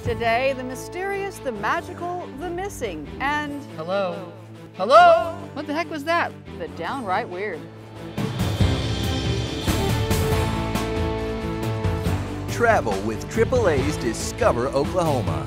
Today, the mysterious, the magical, the missing, and... Hello? Hello? What the heck was that? The downright weird. Travel with AAA's Discover Oklahoma.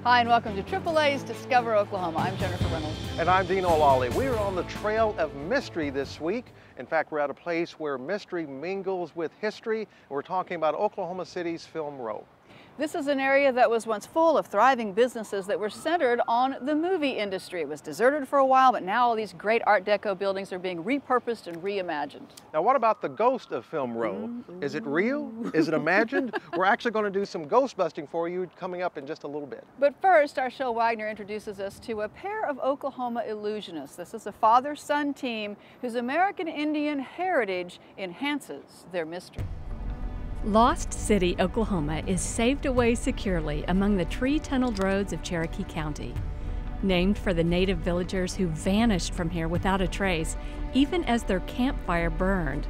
Hi, and welcome to AAA's Discover Oklahoma. I'm Jennifer Reynolds. And I'm Dean O'Lally. We are on the trail of mystery this week. In fact, we're at a place where mystery mingles with history. We're talking about Oklahoma City's Film Row. This is an area that was once full of thriving businesses that were centered on the movie industry. It was deserted for a while, but now all these great Art Deco buildings are being repurposed and reimagined. Now, what about the ghost of Film Row? Is it real? Is it imagined? We're actually going to do some ghost busting for you coming up in just a little bit. But first, our show Wagner introduces us to a pair of Oklahoma illusionists. This is a father-son team whose American Indian heritage enhances their mystery. Lost City, Oklahoma is saved away securely among the tree-tunneled roads of Cherokee County. Named for the native villagers who vanished from here without a trace, even as their campfire burned,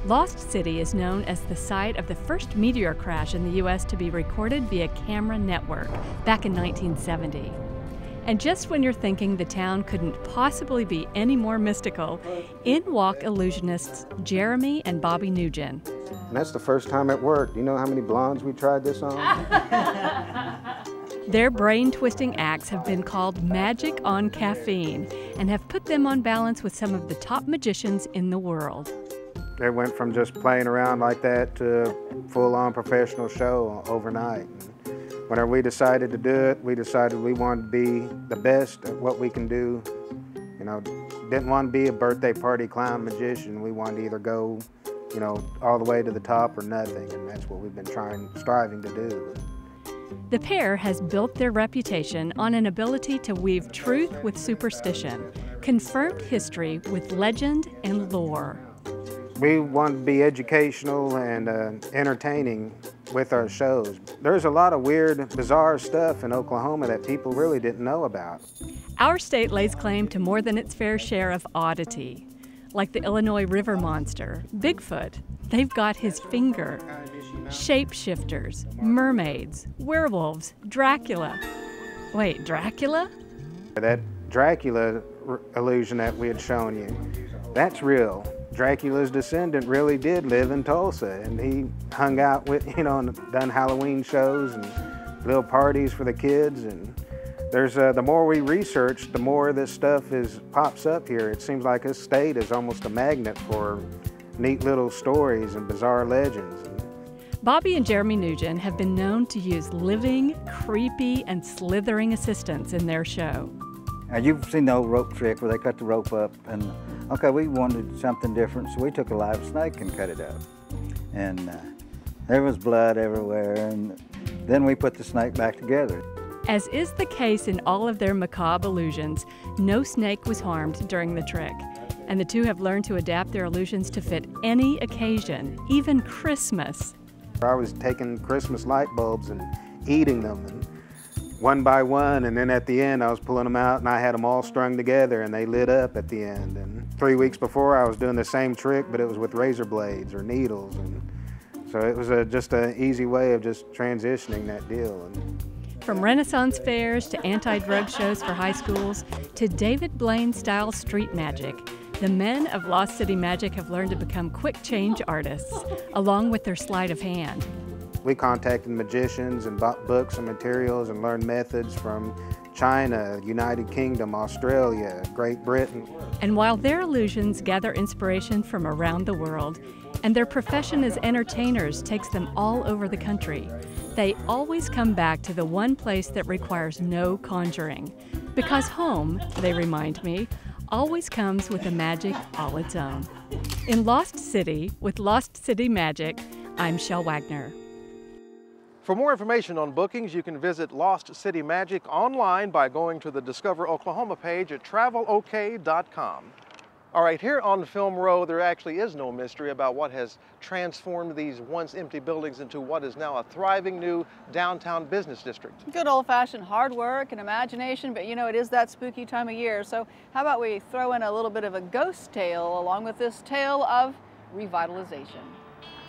Lost City is known as the site of the first meteor crash in the U.S. to be recorded via camera network back in 1970. And just when you're thinking the town couldn't possibly be any more mystical, in walk illusionists Jeremy and Bobby Nugent. And that's the first time it worked. You know how many blondes we tried this on? Their brain-twisting acts have been called magic on caffeine and have put them on balance with some of the top magicians in the world. It went from just playing around like that to a full-on professional show overnight. Whenever we decided to do it, we decided we wanted to be the best at what we can do. You know, didn't want to be a birthday party clown magician. We wanted to either go, you know, all the way to the top or nothing, and that's what we've been striving to do. The pair has built their reputation on an ability to weave truth with superstition, confirmed history with legend and lore. We want to be educational and entertaining with our shows. There's a lot of weird, bizarre stuff in Oklahoma that people really didn't know about. Our state lays claim to more than its fair share of oddity, like the Illinois River Monster, Bigfoot. They've got his finger. Shapeshifters, mermaids, werewolves, Dracula. Wait, Dracula? That Dracula illusion that we had shown you, that's real. Dracula's descendant really did live in Tulsa, and he hung out with, you know, and done Halloween shows and little parties for the kids. And there's the more we research, the more this stuff pops up here. It seems like this state is almost a magnet for neat little stories and bizarre legends. Bobby and Jeremy Nugent have been known to use living, creepy, and slithering assistants in their show. Now, you've seen the old rope trick where they cut the rope up, and okay, we wanted something different, so we took a live snake and cut it up. And there was blood everywhere, and then we put the snake back together. As is the case in all of their macabre illusions, no snake was harmed during the trick, and the two have learned to adapt their illusions to fit any occasion, even Christmas. I was taking Christmas light bulbs and eating them, and one by one, and then at the end I was pulling them out and I had them all strung together and they lit up at the end. And 3 weeks before I was doing the same trick, but it was with razor blades or needles, and so it was just an easy way of just transitioning that deal. From Renaissance fairs to anti-drug shows for high schools to David Blaine-style street magic, the men of Lost City Magic have learned to become quick change artists, along with their sleight of hand. We contacted magicians and bought books and materials and learned methods from China, United Kingdom, Australia, Great Britain. And while their illusions gather inspiration from around the world, and their profession as entertainers takes them all over the country, they always come back to the one place that requires no conjuring. Because home, they remind me, always comes with a magic all its own. In Lost City, with Lost City Magic, I'm Shel Wagner. For more information on bookings, you can visit Lost City Magic online by going to the Discover Oklahoma page at travelok.com. All right, here on Film Row, there actually is no mystery about what has transformed these once empty buildings into what is now a thriving new downtown business district. Good old-fashioned hard work and imagination, but you know, it is that spooky time of year. So how about we throw in a little bit of a ghost tale along with this tale of revitalization.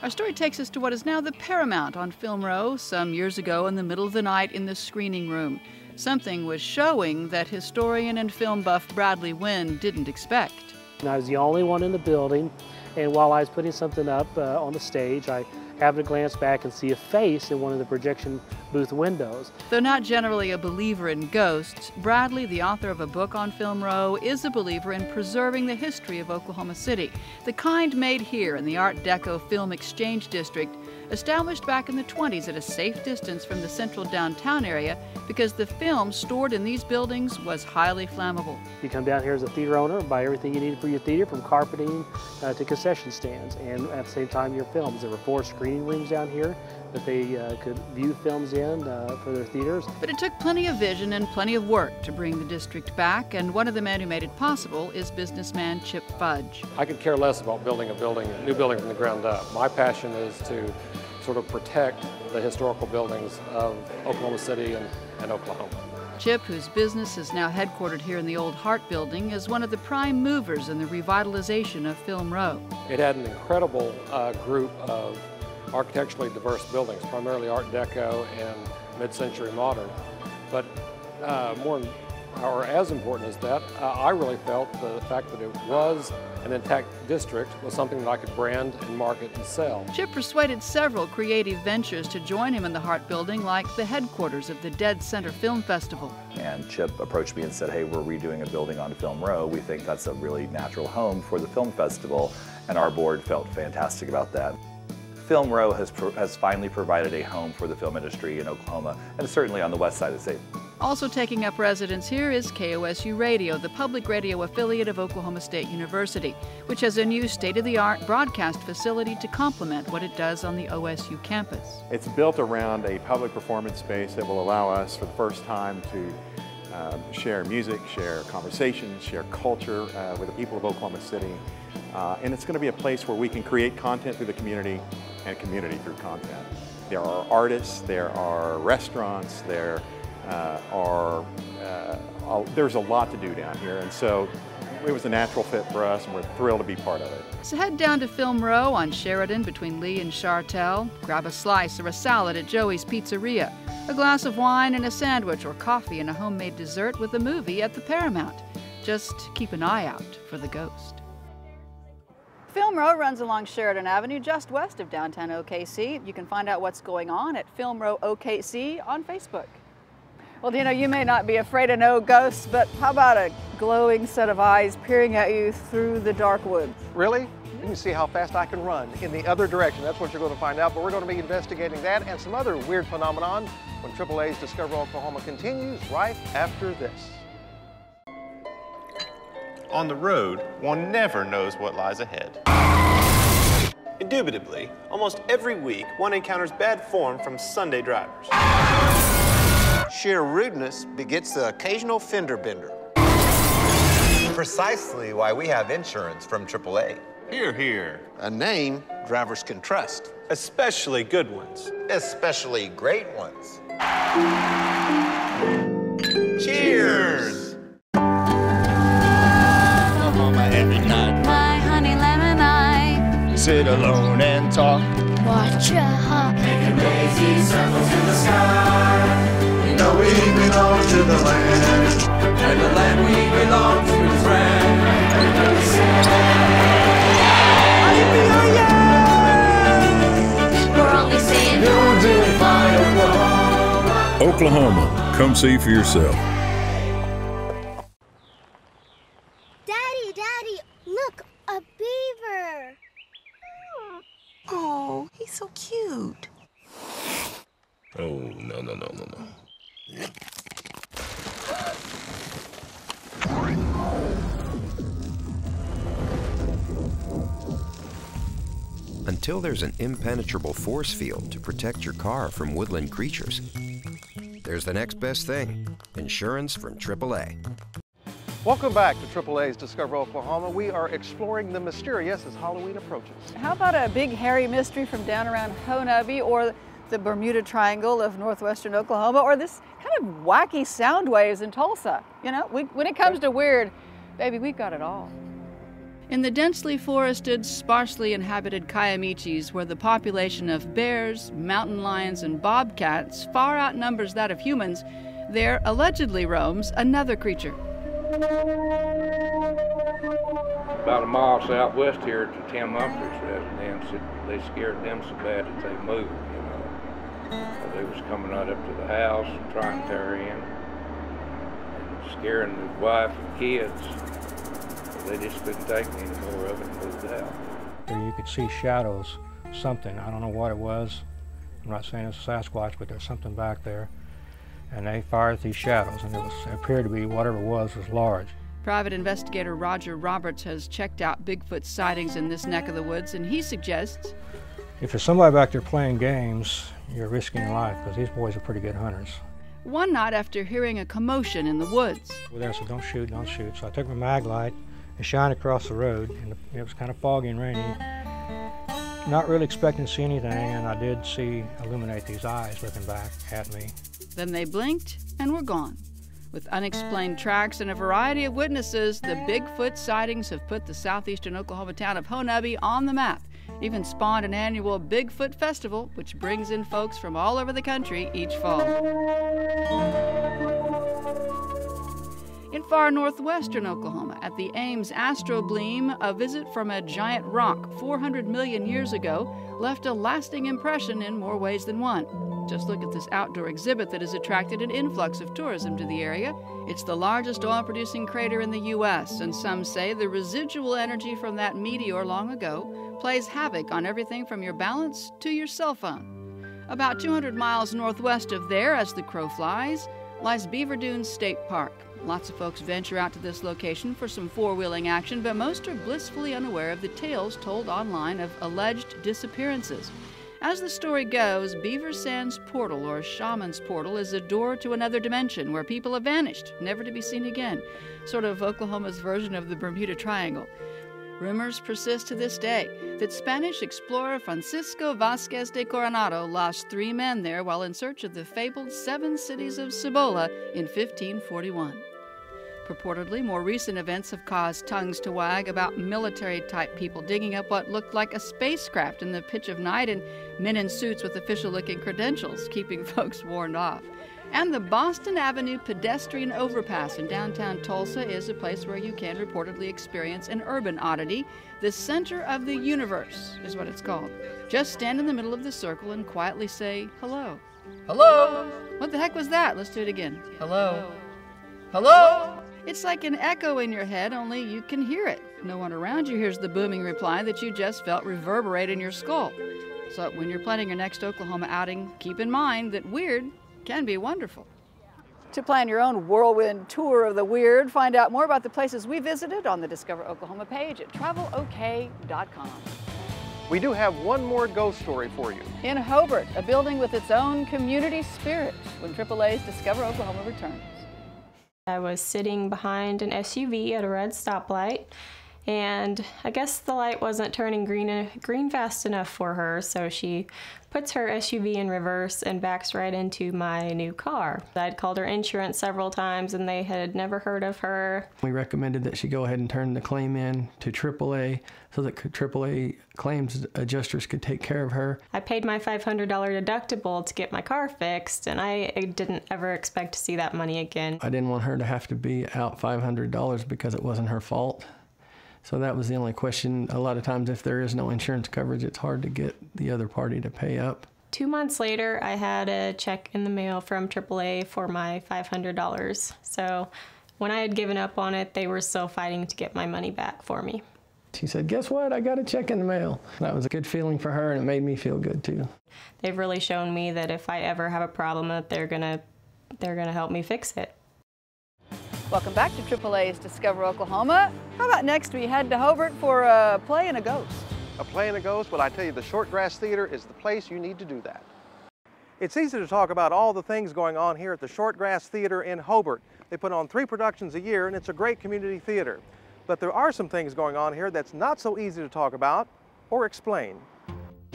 Our story takes us to what is now the Paramount on Film Row some years ago in the middle of the night in the screening room. Something was showing that historian and film buff Bradley Wynn didn't expect. I was the only one in the building, and while I was putting something up on the stage, I happened to glance back and see a face in one of the projection booth windows. Though not generally a believer in ghosts, Bradley, the author of a book on Film Row, is a believer in preserving the history of Oklahoma City, the kind made here in the Art Deco Film Exchange District, established back in the 20s at a safe distance from the central downtown area because the film stored in these buildings was highly flammable. You come down here as a theater owner, buy everything you need for your theater, from carpeting to concession stands, and at the same time your films. There were 4 screening rooms down here that they could view films in for their theaters. But it took plenty of vision and plenty of work to bring the district back, and one of the men who made it possible is businessman Chip Fudge. I could care less about building a new building from the ground up. My passion is to sort of protect the historical buildings of Oklahoma City and Oklahoma. Chip, whose business is now headquartered here in the old Hart Building, is one of the prime movers in the revitalization of Film Row. It had an incredible group of architecturally diverse buildings, primarily Art Deco and mid-century modern. But as important as that, I really felt the fact that it was an intact district was something that I could brand and market and sell. Chip persuaded several creative ventures to join him in the Hart Building, like the headquarters of the Dead Center Film Festival. And Chip approached me and said, hey, we're redoing a building on Film Row. We think that's a really natural home for the film festival, and our board felt fantastic about that. Film Row has finally provided a home for the film industry in Oklahoma, and certainly on the west side of the state. Also taking up residence here is KOSU Radio, the public radio affiliate of Oklahoma State University, which has a new state-of-the-art broadcast facility to complement what it does on the OSU campus. It's built around a public performance space that will allow us for the first time to share music, share conversations, share culture with the people of Oklahoma City. And it's going to be a place where we can create content through the community and community through content. There are artists, there are restaurants, there's a lot to do down here, and so it was a natural fit for us, and we're thrilled to be part of it. So head down to Film Row on Sheridan between Lee and Chartel, grab a slice or a salad at Joey's Pizzeria, a glass of wine and a sandwich, or coffee and a homemade dessert with a movie at the Paramount. Just keep an eye out for the ghost. Film Row runs along Sheridan Avenue just west of downtown OKC. You can find out what's going on at Film Row OKC on Facebook. Well, you know, you may not be afraid of no ghosts, but how about a glowing set of eyes peering at you through the dark woods? Really? You can see how fast I can run in the other direction. That's what you're going to find out, but we're going to be investigating that and some other weird phenomenon when AAA's Discover Oklahoma continues right after this. On the road, one never knows what lies ahead. Indubitably, almost every week, one encounters bad form from Sunday drivers. Sheer rudeness begets the occasional fender bender. Precisely why we have insurance from AAA. Hear, hear. A name drivers can trust. Especially good ones. Especially great ones. Cheers! Oklahoma every night. My honey lemon eye. Sit alone and talk. Watch a hawk. Making lazy circles in the sky. We know we belong to the land. And the land we belong to is grand. Everybody sing. We're only saying you're doing fine, Oklahoma. Oklahoma, come see for yourself. Daddy, look, a beaver. Oh, he's so cute. Oh, no. Until there's an impenetrable force field to protect your car from woodland creatures, there's the next best thing, insurance from AAA. Welcome back to AAA's Discover Oklahoma. We are exploring the mysterious as Halloween approaches. How about a big hairy mystery from down around Honubby, or the Bermuda Triangle of northwestern Oklahoma, or this kind of wacky sound waves in Tulsa? You know, when it comes to weird, baby, we've got it all. In the densely forested, sparsely inhabited Kiamichis, where the population of bears, mountain lions, and bobcats far outnumbers that of humans, there allegedly roams another creature. About a mile southwest here to Tim Humphrey's residence, they scared them so bad that they moved, you know. They was coming right up to the house and trying to tear in and scaring the wife and kids. They just couldn't take any more of it and moved out. You could see shadows, something, I don't know what it was. I'm not saying it's a Sasquatch, but there's something back there. And they fired at these shadows, and it appeared to be whatever it was large. Private investigator Roger Roberts has checked out Bigfoot sightings in this neck of the woods, and he suggests, if there's somebody back there playing games, you're risking your life, because these boys are pretty good hunters. One night after hearing a commotion in the woods. Well, there, so don't shoot, don't shoot. So I took my mag light and shined across the road, and it was kind of foggy and rainy. Not really expecting to see anything, and I did illuminate these eyes looking back at me. Then they blinked and were gone. With unexplained tracks and a variety of witnesses, the Bigfoot sightings have put the southeastern Oklahoma town of Honubby on the map. Even spawned an annual Bigfoot festival, which brings in folks from all over the country each fall. In far northwestern Oklahoma, at the Ames Astrobleem, a visit from a giant rock 400 million years ago left a lasting impression in more ways than one. Just look at this outdoor exhibit that has attracted an influx of tourism to the area. It's the largest oil-producing crater in the U.S., and some say the residual energy from that meteor long ago plays havoc on everything from your balance to your cell phone. About 200 miles northwest of there, as the crow flies, lies Beaver Dunes State Park. Lots of folks venture out to this location for some four-wheeling action, but most are blissfully unaware of the tales told online of alleged disappearances. As the story goes, Beaver Sands Portal, or Shaman's Portal, is a door to another dimension where people have vanished, never to be seen again. Sort of Oklahoma's version of the Bermuda Triangle. Rumors persist to this day that Spanish explorer Francisco Vázquez de Coronado lost 3 men there while in search of the fabled 7 cities of Cibola in 1541. Purportedly, more recent events have caused tongues to wag about military-type people digging up what looked like a spacecraft in the pitch of night and men in suits with official-looking credentials, keeping folks warned off. And the Boston Avenue pedestrian overpass in downtown Tulsa is a place where you can reportedly experience an urban oddity. The center of the universe is what it's called. Just stand in the middle of the circle and quietly say, hello. Hello? What the heck was that? Let's do it again. Hello? Hello? It's like an echo in your head, only you can hear it. No one around you hears the booming reply that you just felt reverberate in your skull. So when you're planning your next Oklahoma outing, keep in mind that weird can be wonderful. To plan your own whirlwind tour of the weird, find out more about the places we visited on the Discover Oklahoma page at travelok.com. We do have one more ghost story for you. In Hobart, a building with its own community spirit, when AAA's Discover Oklahoma returns. I was sitting behind an SUV at a red stoplight, and I guess the light wasn't turning green fast enough for her, so she puts her SUV in reverse and backs right into my new car. I'd called her insurance several times and they had never heard of her. We recommended that she go ahead and turn the claim in to AAA so that AAA claims adjusters could take care of her. I paid my $500 deductible to get my car fixed, and I didn't ever expect to see that money again. I didn't want her to have to be out $500 because it wasn't her fault. So that was the only question. A lot of times if there is no insurance coverage, it's hard to get the other party to pay up. 2 months later, I had a check in the mail from AAA for my $500. So when I had given up on it, they were still fighting to get my money back for me. She said, guess what? I got a check in the mail. That was a good feeling for her, and it made me feel good too. They've really shown me that if I ever have a problem, that they're gonna help me fix it. Welcome back to AAA's Discover Oklahoma. How about next we head to Hobart for a play and a ghost? A play and a ghost? Well, I tell you, the Short Grass Theater is the place you need to do that. It's easy to talk about all the things going on here at the Shortgrass Theater in Hobart. They put on 3 productions a year, and it's a great community theater. But there are some things going on here that's not so easy to talk about or explain.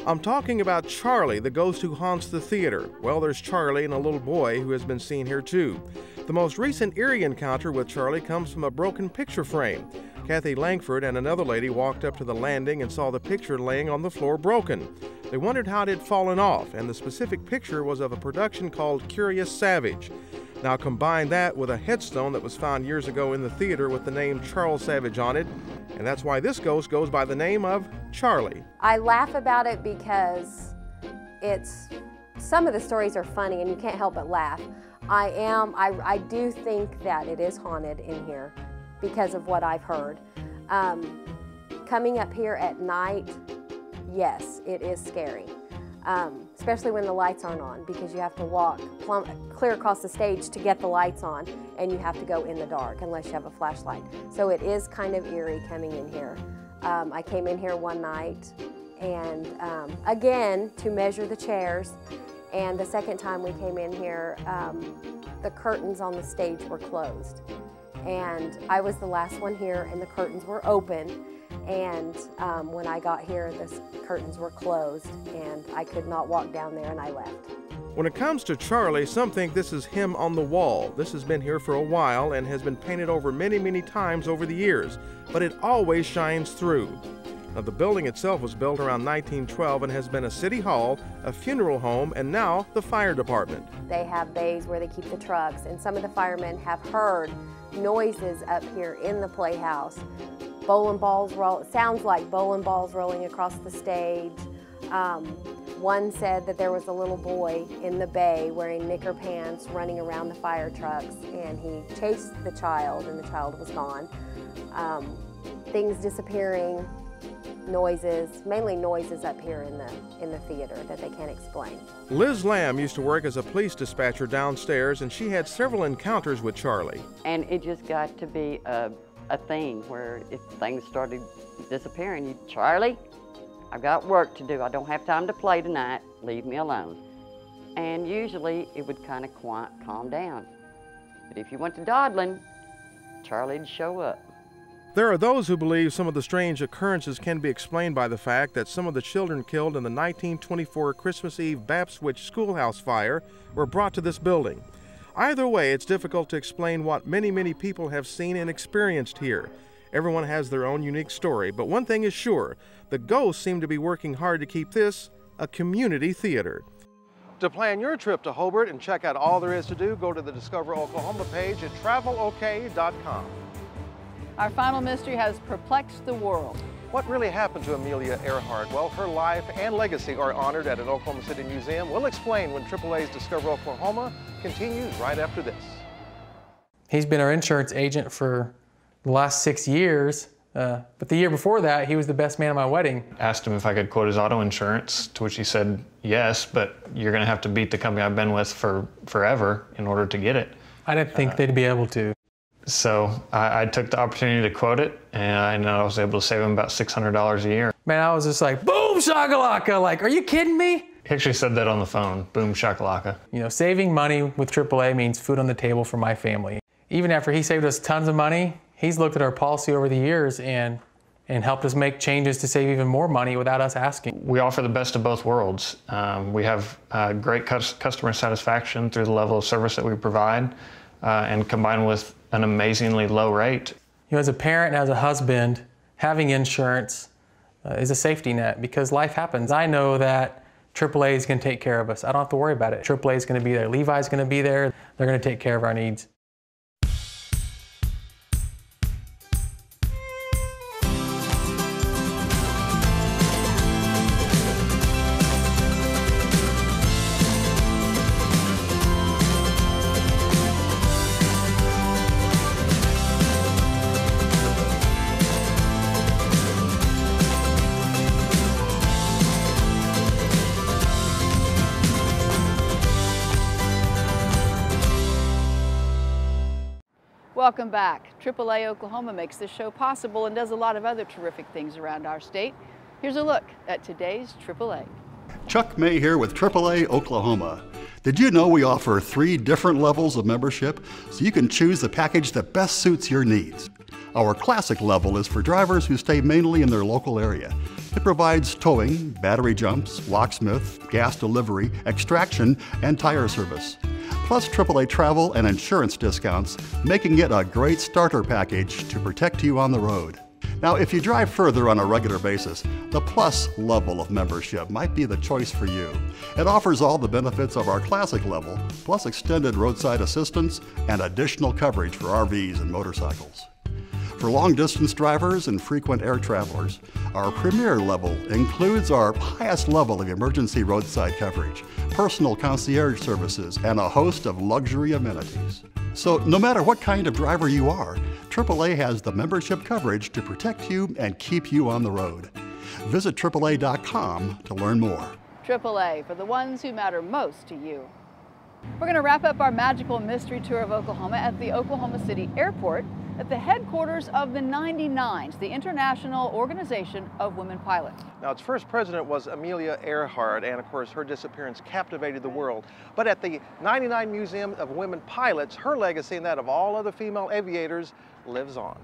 I'm talking about Charlie, the ghost who haunts the theater. Well, there's Charlie and a little boy who has been seen here too. The most recent eerie encounter with Charlie comes from a broken picture frame. Kathy Langford and another lady walked up to the landing and saw the picture laying on the floor broken. They wondered how it had fallen off, and the specific picture was of a production called Curious Savage. Now combine that with a headstone that was found years ago in the theater with the name Charles Savage on it, and that's why this ghost goes by the name of Charlie. I laugh about it because some of the stories are funny and you can't help but laugh. I do think that it is haunted in here because of what I've heard. Coming up here at night, yes, it is scary. Especially when the lights aren't on, because you have to walk clear across the stage to get the lights on, and you have to go in the dark unless you have a flashlight. So it is kind of eerie coming in here. I came in here one night, and again, to measure the chairs, and the second time we came in here, the curtains on the stage were closed. And I was the last one here, and the curtains were open. And when I got here, the curtains were closed, and I could not walk down there, and I left. When it comes to Charlie, some think this is him on the wall. This has been here for a while and has been painted over many, many times over the years, but it always shines through. Now, the building itself was built around 1912 and has been a city hall, a funeral home, and now the fire department. They have bays where they keep the trucks, and some of the firemen have heard noises up here in the playhouse. Bowling balls it sounds like bowling balls rolling across the stage. One said that there was a little boy in the bay wearing knicker pants running around the fire trucks, and he chased the child, and the child was gone. Things disappearing, noises, mainly noises up here in the theater that they can't explain. Liz Lamb used to work as a police dispatcher downstairs, and she had several encounters with Charlie. And it just got to be a thing where if things started disappearing, Charlie, I've got work to do. I don't have time to play tonight. Leave me alone. And usually it would kind of calm down. But if you went to dawdling, Charlie'd show up. There are those who believe some of the strange occurrences can be explained by the fact that some of the children killed in the 1924 Christmas Eve Bapswich schoolhouse fire were brought to this building. Either way, it's difficult to explain what many, many people have seen and experienced here. Everyone has their own unique story, but one thing is sure, the ghosts seem to be working hard to keep this a community theater. To plan your trip to Hobart and check out all there is to do, go to the Discover Oklahoma page at travelok.com. Our final mystery has perplexed the world. What really happened to Amelia Earhart? Well, her life and legacy are honored at an Oklahoma City museum. We'll explain when AAA's Discover Oklahoma continues right after this. He's been our insurance agent for the last 6 years, but the year before that, he was the best man at my wedding. Asked him if I could quote his auto insurance, to which he said, yes, but you're gonna have to beat the company I've been with for forever in order to get it. I didn't think they'd be able to. So I took the opportunity to quote it, and I know I was able to save him about $600 a year. Man, I was just like, boom shakalaka, like, are you kidding me? He actually said that on the phone, boom shakalaka. You know, saving money with AAA means food on the table for my family. Even after he saved us tons of money, he's looked at our policy over the years and helped us make changes to save even more money without us asking. We offer the best of both worlds. We have great customer satisfaction through the level of service that we provide, and combined with an amazingly low rate. You know, as a parent and as a husband, having insurance is a safety net because life happens. I know that AAA is going to take care of us. I don't have to worry about it. AAA is going to be there. Levi's going to be there. They're going to take care of our needs. Welcome back. AAA Oklahoma makes this show possible and does a lot of other terrific things around our state. Here's a look at today's AAA. Chuck May here with AAA Oklahoma. Did you know we offer 3 different levels of membership so you can choose the package that best suits your needs? Our classic level is for drivers who stay mainly in their local area. It provides towing, battery jumps, locksmith, gas delivery, extraction, and tire service. Plus AAA travel and insurance discounts, making it a great starter package to protect you on the road. Now, if you drive further on a regular basis, the Plus level of membership might be the choice for you. It offers all the benefits of our classic level, plus extended roadside assistance and additional coverage for RVs and motorcycles. For long-distance drivers and frequent air travelers, our Premier level includes our highest level of emergency roadside coverage, personal concierge services, and a host of luxury amenities. So no matter what kind of driver you are, AAA has the membership coverage to protect you and keep you on the road. Visit AAA.com to learn more. AAA, for the ones who matter most to you. We're going to wrap up our magical mystery tour of Oklahoma at the Oklahoma City Airport at the headquarters of the 99s, the International Organization of Women Pilots. Now, its first president was Amelia Earhart, and of course her disappearance captivated the world. But at the 99 Museum of Women Pilots, her legacy and that of all other female aviators lives on.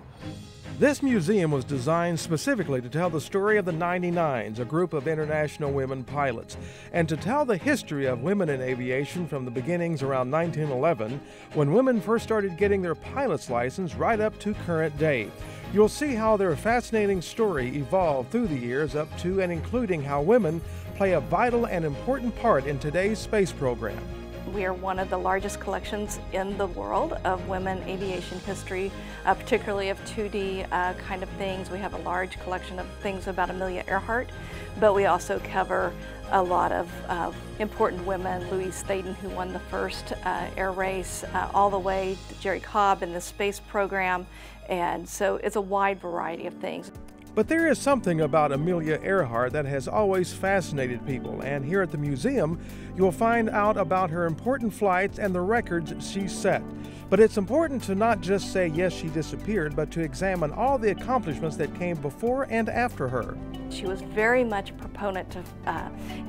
This museum was designed specifically to tell the story of the 99s, a group of international women pilots, and to tell the history of women in aviation from the beginnings around 1911, when women first started getting their pilot's license, right up to current day. You'll see how their fascinating story evolved through the years up to and including how women play a vital and important part in today's space program. We are one of the largest collections in the world of women aviation history, particularly of 2D kind of things. We have a large collection of things about Amelia Earhart, but we also cover a lot of important women, Louise Thaden, who won the first air race, all the way to Jerry Cobb in the space program, and so it's a wide variety of things. But there is something about Amelia Earhart that has always fascinated people, and here at the museum, you'll find out about her important flights and the records she set. But it's important to not just say, yes, she disappeared, but to examine all the accomplishments that came before and after her. She was very much a proponent of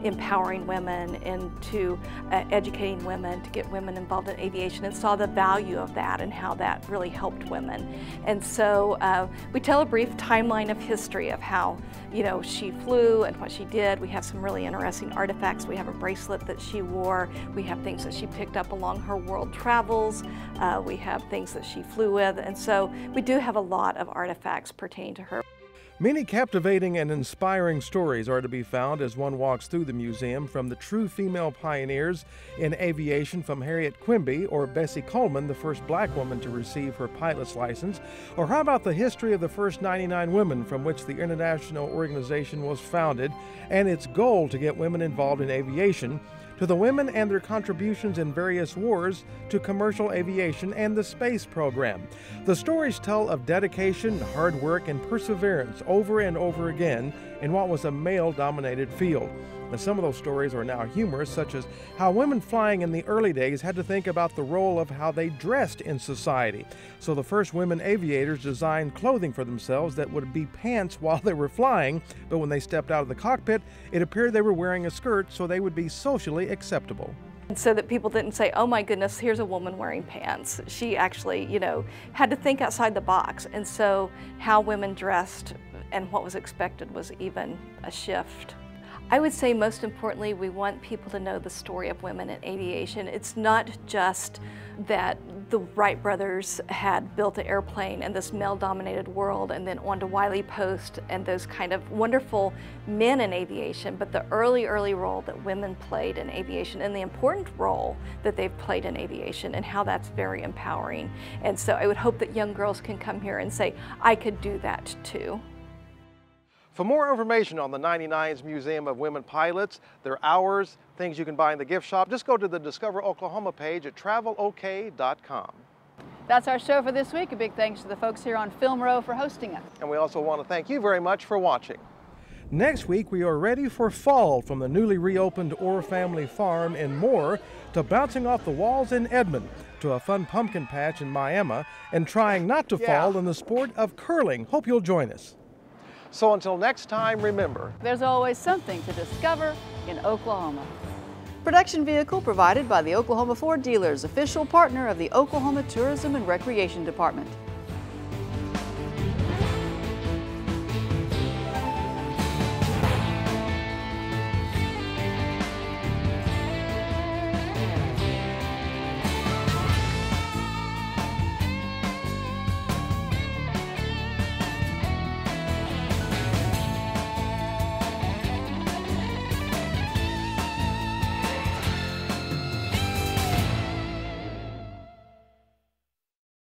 empowering women and to educating women, to get women involved in aviation, and saw the value of that and how that really helped women. And so we tell a brief timeline of history of how, you know, she flew and what she did. We have some really interesting artifacts. We have a bracelet that she wore. We have things that she picked up along her world travels. We have things that she flew with. And so we do have a lot of artifacts pertaining to her. Many captivating and inspiring stories are to be found as one walks through the museum, from the true female pioneers in aviation from Harriet Quimby or Bessie Coleman, the first black woman to receive her pilot's license, or how about the history of the first 99 women from which the International Organization was founded and its goal to get women involved in aviation, to the women and their contributions in various wars, to commercial aviation and the space program. The stories tell of dedication, hard work, and perseverance over and over again in what was a male-dominated field. And some of those stories are now humorous, such as how women flying in the early days had to think about the role of how they dressed in society. So the first women aviators designed clothing for themselves that would be pants while they were flying, but when they stepped out of the cockpit, it appeared they were wearing a skirt so they would be socially acceptable. So that people didn't say, oh my goodness, here's a woman wearing pants. She actually, you know, had to think outside the box. And so how women dressed and what was expected was even a shift. I would say most importantly, we want people to know the story of women in aviation. It's not just that the Wright brothers had built an airplane in this male-dominated world and then on to Wiley Post and those kind of wonderful men in aviation, but the early role that women played in aviation and the important role that they've played in aviation and how that's very empowering. And so I would hope that young girls can come here and say, I could do that too. For more information on the 99's Museum of Women Pilots, their hours, things you can buy in the gift shop, just go to the Discover Oklahoma page at travelok.com. That's our show for this week. A big thanks to the folks here on Film Row for hosting us. And we also want to thank you very much for watching. Next week, we are ready for fall, from the newly reopened Orr Family Farm in Moore to bouncing off the walls in Edmond to a fun pumpkin patch in Miami and trying not to fall in the sport of curling. Hope you'll join us. So until next time, remember, there's always something to discover in Oklahoma. Production vehicle provided by the Oklahoma Ford Dealers, official partner of the Oklahoma Tourism and Recreation Department.